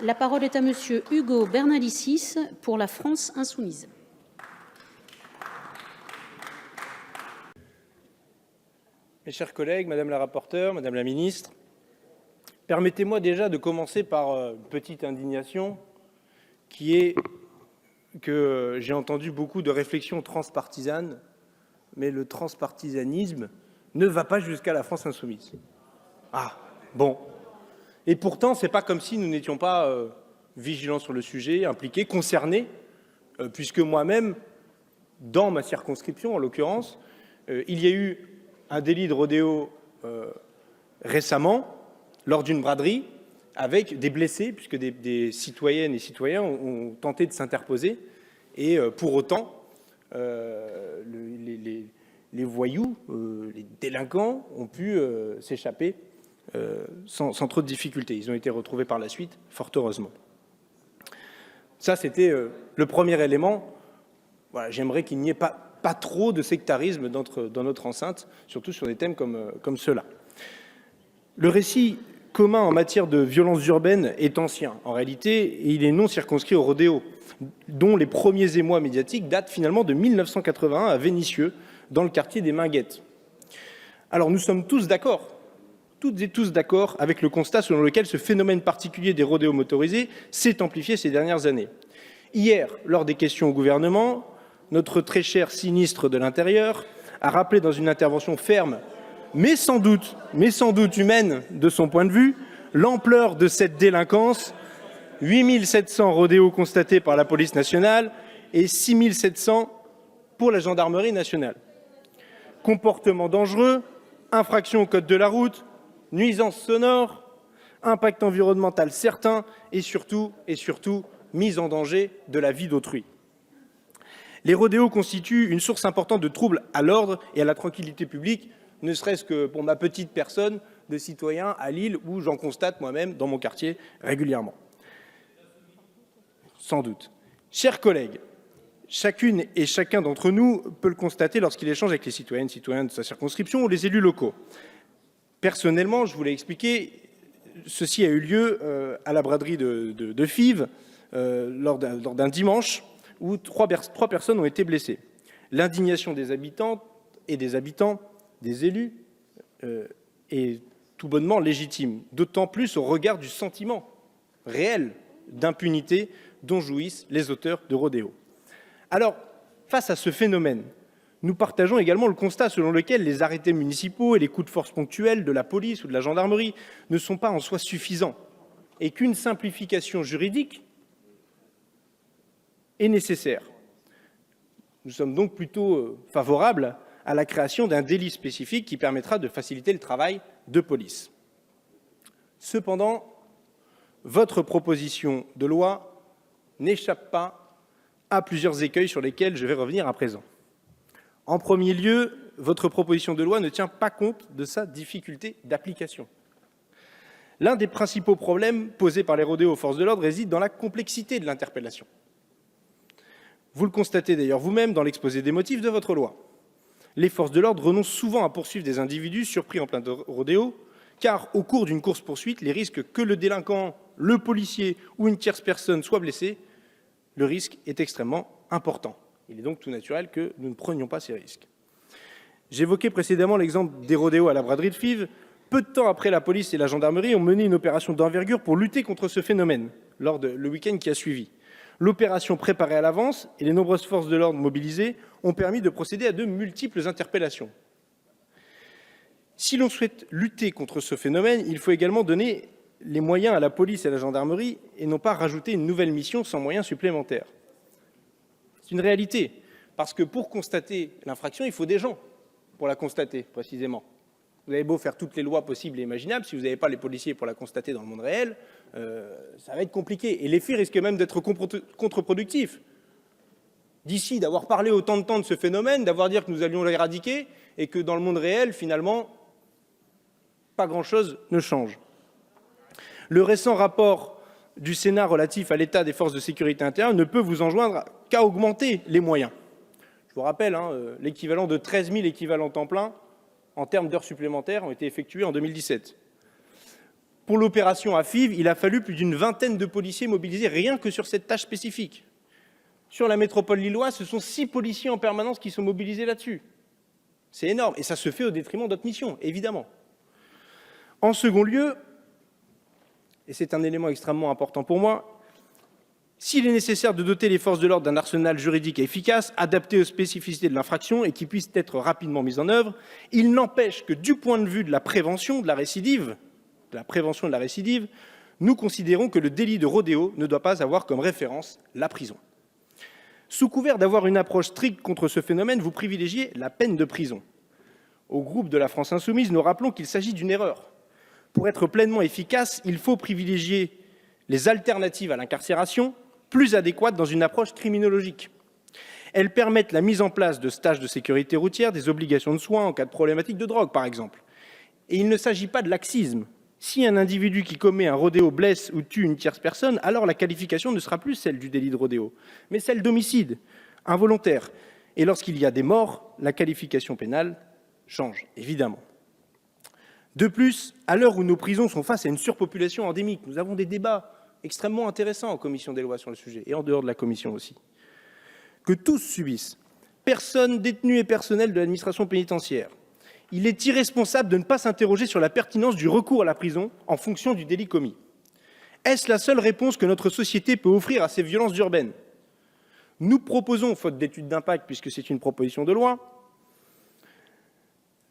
La parole est à Monsieur Hugo Bernalicis pour la France insoumise. Mes chers collègues, Madame la rapporteure, Madame la ministre, permettez-moi déjà de commencer par une petite indignation qui est que j'ai entendu beaucoup de réflexions transpartisanes, mais le transpartisanisme ne va pas jusqu'à la France insoumise. Ah, bon. Et pourtant, ce n'est pas comme si nous n'étions pas vigilants sur le sujet, impliqués, concernés, puisque moi-même, dans ma circonscription en l'occurrence, il y a eu un délit de rodéo récemment, lors d'une braderie, avec des blessés, puisque des citoyennes et citoyens ont tenté de s'interposer, et pour autant, les voyous, les délinquants ont pu s'échapper sans trop de difficultés. Ils ont été retrouvés par la suite, fort heureusement. Ça, c'était le premier élément. Voilà, j'aimerais qu'il n'y ait pas trop de sectarisme dans notre enceinte, surtout sur des thèmes comme ceux-là. Le récit commun en matière de violences urbaines est ancien, en réalité, et il est non circonscrit au rodéo, dont les premiers émois médiatiques datent finalement de 1981 à Vénissieux, dans le quartier des Minguettes. Alors nous sommes tous d'accord, toutes et tous d'accord avec le constat selon lequel ce phénomène particulier des rodéos motorisés s'est amplifié ces dernières années. Hier, lors des questions au gouvernement, notre très cher ministre de l'Intérieur a rappelé dans une intervention ferme, mais sans doute humaine de son point de vue, l'ampleur de cette délinquance, 8 700 rodéos constatés par la police nationale et 6 700 pour la gendarmerie nationale. Comportement dangereux, infraction au code de la route, nuisances sonores, impact environnemental certain et surtout, mise en danger de la vie d'autrui. Les rodéos constituent une source importante de troubles à l'ordre et à la tranquillité publique, ne serait-ce que pour ma petite personne de citoyen à Lille, où j'en constate moi-même dans mon quartier régulièrement. Sans doute. Chers collègues, chacune et chacun d'entre nous peut le constater lorsqu'il échange avec les citoyennes et citoyens de sa circonscription ou les élus locaux. Personnellement, je vous l'ai expliqué, ceci a eu lieu à la braderie de Fives lors d'un dimanche où trois personnes ont été blessées. L'indignation des habitantes et des habitants, des élus, est tout bonnement légitime, d'autant plus au regard du sentiment réel d'impunité dont jouissent les auteurs de rodéos. Alors, face à ce phénomène, nous partageons également le constat selon lequel les arrêtés municipaux et les coups de force ponctuels de la police ou de la gendarmerie ne sont pas en soi suffisants et qu'une simplification juridique est nécessaire. Nous sommes donc plutôt favorables à la création d'un délit spécifique qui permettra de faciliter le travail de police. Cependant, votre proposition de loi n'échappe pas à plusieurs écueils sur lesquels je vais revenir à présent. En premier lieu, votre proposition de loi ne tient pas compte de sa difficulté d'application. L'un des principaux problèmes posés par les rodéos aux forces de l'ordre réside dans la complexité de l'interpellation. Vous le constatez d'ailleurs vous-même dans l'exposé des motifs de votre loi. Les forces de l'ordre renoncent souvent à poursuivre des individus surpris en plein rodéo, car au cours d'une course-poursuite, les risques que le délinquant, le policier ou une tierce personne soit blessé, le risque est extrêmement important. Il est donc tout naturel que nous ne prenions pas ces risques. J'évoquais précédemment l'exemple des rodéos à la braderie de Fives. Peu de temps après, la police et la gendarmerie ont mené une opération d'envergure pour lutter contre ce phénomène, lors de le week-end qui a suivi. L'opération préparée à l'avance et les nombreuses forces de l'ordre mobilisées ont permis de procéder à de multiples interpellations. Si l'on souhaite lutter contre ce phénomène, il faut également donner les moyens à la police et à la gendarmerie et non pas rajouter une nouvelle mission sans moyens supplémentaires. C'est une réalité, parce que pour constater l'infraction, il faut des gens pour la constater, précisément. Vous avez beau faire toutes les lois possibles et imaginables, si vous n'avez pas les policiers pour la constater dans le monde réel, ça va être compliqué. Et l'effet risque même d'être contre-productif. D'ici d'avoir parlé autant de temps de ce phénomène, d'avoir dit que nous allions l'éradiquer, et que dans le monde réel, finalement, pas grand-chose ne change. Le récent rapport du Sénat relatif à l'état des forces de sécurité intérieure ne peut vous enjoindre qu'à augmenter les moyens. Je vous rappelle, l'équivalent de 13 000 équivalents temps plein en termes d'heures supplémentaires ont été effectués en 2017. Pour l'opération AFIV, il a fallu plus d'une vingtaine de policiers mobilisés rien que sur cette tâche spécifique. Sur la métropole lilloise, ce sont 6 policiers en permanence qui sont mobilisés là-dessus. C'est énorme, et ça se fait au détriment d'autres missions, évidemment. En second lieu, et c'est un élément extrêmement important pour moi, s'il est nécessaire de doter les forces de l'ordre d'un arsenal juridique efficace, adapté aux spécificités de l'infraction et qui puisse être rapidement mis en œuvre, il n'empêche que du point de vue de la prévention de la récidive, nous considérons que le délit de rodéo ne doit pas avoir comme référence la prison. Sous couvert d'avoir une approche stricte contre ce phénomène, vous privilégiez la peine de prison. Au groupe de la France Insoumise, nous rappelons qu'il s'agit d'une erreur. Pour être pleinement efficace, il faut privilégier les alternatives à l'incarcération, plus adéquates dans une approche criminologique. Elles permettent la mise en place de stages de sécurité routière, des obligations de soins en cas de problématique de drogue, par exemple. Et il ne s'agit pas de laxisme. Si un individu qui commet un rodéo blesse ou tue une tierce personne, alors la qualification ne sera plus celle du délit de rodéo, mais celle d'homicide involontaire. Et lorsqu'il y a des morts, la qualification pénale change, évidemment. De plus, à l'heure où nos prisons sont face à une surpopulation endémique, nous avons des débats extrêmement intéressants en commission des lois sur le sujet, et en dehors de la commission aussi, que tous subissent, personnes détenues et personnel de l'administration pénitentiaire. Il est irresponsable de ne pas s'interroger sur la pertinence du recours à la prison en fonction du délit commis. Est-ce la seule réponse que notre société peut offrir à ces violences urbaines? Nous proposons, faute d'étude d'impact, puisque c'est une proposition de loi,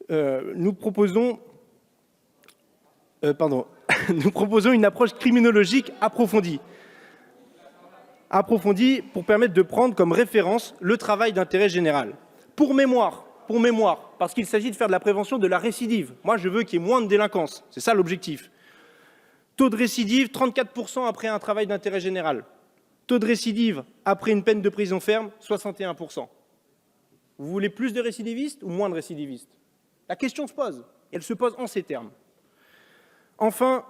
nous proposons une approche criminologique approfondie pour permettre de prendre comme référence le travail d'intérêt général. Pour mémoire, parce qu'il s'agit de faire de la prévention de la récidive. Moi, je veux qu'il y ait moins de délinquance. C'est ça l'objectif. Taux de récidive, 34% après un travail d'intérêt général. Taux de récidive après une peine de prison ferme, 61%. Vous voulez plus de récidivistes ou moins de récidivistes? La question se pose. Elle se pose en ces termes. Enfin,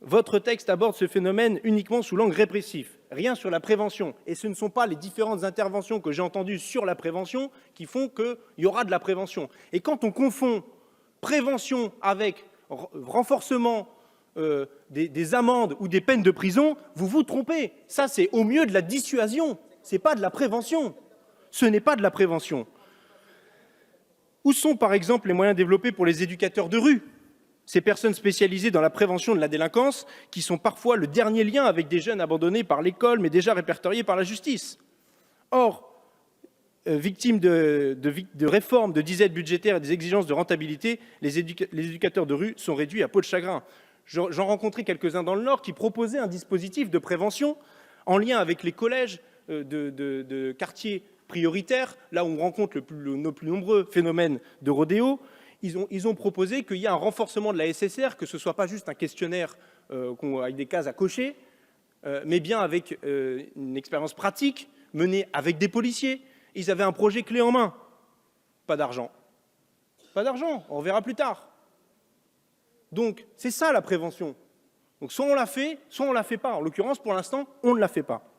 votre texte aborde ce phénomène uniquement sous l'angle répressif, rien sur la prévention. Et ce ne sont pas les différentes interventions que j'ai entendues sur la prévention qui font qu'il y aura de la prévention. Et quand on confond prévention avec renforcement des amendes ou des peines de prison, vous vous trompez. Ça, c'est au mieux de la dissuasion, ce n'est pas de la prévention. Ce n'est pas de la prévention. Où sont, par exemple, les moyens développés pour les éducateurs de rue? Ces personnes spécialisées dans la prévention de la délinquance, qui sont parfois le dernier lien avec des jeunes abandonnés par l'école, mais déjà répertoriés par la justice. Or, victimes de réformes, de disettes budgétaires et des exigences de rentabilité, les éducateurs de rue sont réduits à peau de chagrin. J'en rencontrais quelques-uns dans le Nord qui proposaient un dispositif de prévention en lien avec les collèges de quartiers prioritaires, là où on rencontre nos plus nombreux phénomènes de rodéo. Ils ont proposé qu'il y ait un renforcement de la SSR, que ce ne soit pas juste un questionnaire avec des cases à cocher, mais bien avec une expérience pratique menée avec des policiers. Ils avaient un projet clé en main. Pas d'argent. Pas d'argent, on reverra plus tard. Donc, c'est ça la prévention. Donc, soit on la fait, soit on ne la fait pas. En l'occurrence, pour l'instant, on ne la fait pas.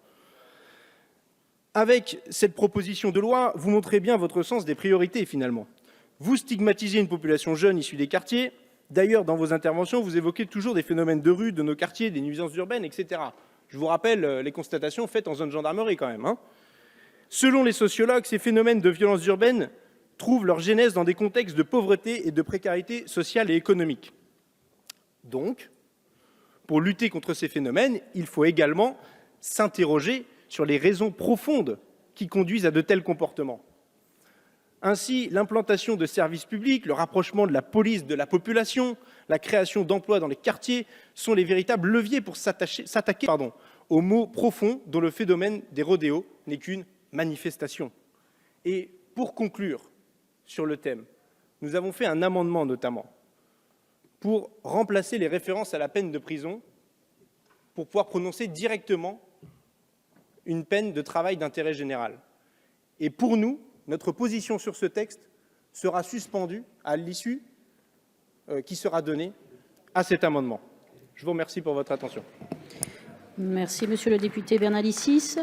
Avec cette proposition de loi, vous montrez bien votre sens des priorités, finalement. Vous stigmatisez une population jeune issue des quartiers. D'ailleurs, dans vos interventions, vous évoquez toujours des phénomènes de rue, de nos quartiers, des nuisances urbaines, etc. Je vous rappelle les constatations faites en zone gendarmerie, quand même. Selon les sociologues, ces phénomènes de violences urbaines trouvent leur genèse dans des contextes de pauvreté et de précarité sociale et économique. Donc, pour lutter contre ces phénomènes, il faut également s'interroger sur les raisons profondes qui conduisent à de tels comportements. Ainsi, l'implantation de services publics, le rapprochement de la police de la population, la création d'emplois dans les quartiers sont les véritables leviers pour s'attaquer aux maux profonds dont le phénomène des rodéos n'est qu'une manifestation. Et pour conclure sur le thème, nous avons fait un amendement notamment pour remplacer les références à la peine de prison pour pouvoir prononcer directement une peine de travail d'intérêt général. Et pour nous, notre position sur ce texte sera suspendue à l'issue qui sera donnée à cet amendement. Je vous remercie pour votre attention. Merci, monsieur le député Bernalicis.